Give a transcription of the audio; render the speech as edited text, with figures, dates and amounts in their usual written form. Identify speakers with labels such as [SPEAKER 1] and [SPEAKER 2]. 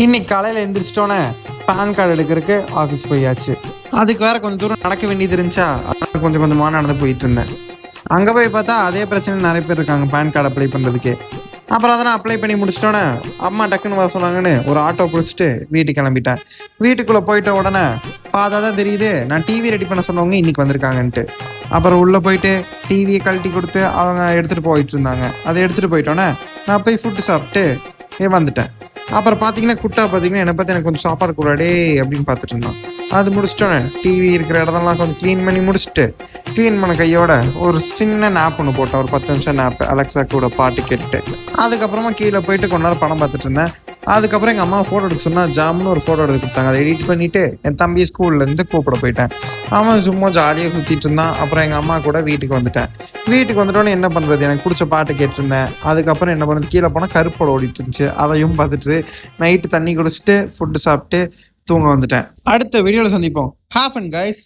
[SPEAKER 1] இன்னைக்கு காலையில் எழுந்திரிச்சிட்டோன்னே pan card எடுக்கிறதுக்கு ஆஃபீஸ் போயாச்சு. அதுக்கு வேறு கொஞ்சம் தூரம் நடக்க வேண்டியது இருந்துச்சா, அதனால் கொஞ்சம் கொஞ்சமாக நடந்து போயிட்டு இருந்தேன். அங்கே போய் பார்த்தா அதே பிரச்சனை நிறைய பேர் இருக்காங்க பேன் கார்டு அப்ளை பண்ணுறதுக்கு. அப்புறம் அதெல்லாம் அப்ளை பண்ணி முடிச்சிட்டோன்னே அம்மா டக்குன்னு வர சொன்னாங்கன்னு ஒரு ஆட்டோ பிடிச்சிட்டு வீட்டுக்கு கிளம்பிட்டேன். வீட்டுக்குள்ளே போயிட்ட உடனே பார்த்தா தான் தெரியுது நான் டிவி ரெடி பண்ண சொன்னவங்க இன்றைக்கி வந்திருக்காங்கன்ட்டு. அப்புறம் உள்ளே போயிட்டு டிவியை கழட்டி கொடுத்து அவங்க எடுத்துகிட்டு போயிட்டு இருந்தாங்க. அதை எடுத்துகிட்டு போயிட்டோன்னே நான் போய் ஃபுட்டு சாப்பிட்டு வந்துட்டேன். அப்புறம் பார்த்தீங்கன்னா குட்டா பார்த்தீங்கன்னா என்னை பார்த்து எனக்கு கொஞ்சம் சாப்பாடு கூடாடே அப்படின்னு பார்த்துட்டு இருந்தான். அது முடிச்சிட்டோன்னே டிவி இருக்கிற இடத்தெல்லாம் கொஞ்சம் க்ளீன் பண்ணி முடிச்சுட்டு க்ளீன் பண்ண கையோட ஒரு சின்ன நாப் ஒன்று போட்டேன், ஒரு 10 நிமிஷம் நாப் அலெக்ஸா கூட பாட்டு கேட்டுட்டு. அதுக்கப்புறமா கீழே போயிட்டு கொஞ்ச நேரம் படம் பார்த்துட்டு இருந்தேன். அதுக்கப்புறம் எங்கள் அம்மா ஃபோட்டோ எடுக்க சொன்னால் ஜாமுன்னு ஒரு ஃபோட்டோ எடுத்து கொடுத்தாங்க. அதை எடிட் பண்ணிவிட்டு என் தம்பி ஸ்கூல்லேருந்து கூப்பிட போயிட்டேன். அவன் சும்மா ஜாலியாக சுற்றிட்டு இருந்தான். அப்புறம் எங்கள் அம்மா கூட வீட்டுக்கு வந்துட்டேன். வீட்டுக்கு வந்துட்டோன்னே என்ன பண்ணுறது, எனக்கு பிடிச்ச பாட்டு கேட்டிருந்தேன். அதுக்கப்புறம் என்ன பண்ணுறது, கீழே போனால் கருப்போட ஓடிட்டு இருந்துச்சு, அதையும் பார்த்துட்டு நைட்டு தண்ணி குடிச்சிட்டு ஃபுட்டு சாப்பிட்டு தூங்க வந்துட்டேன். அடுத்த வீடியோவில் சந்திப்போம். Have fun guys.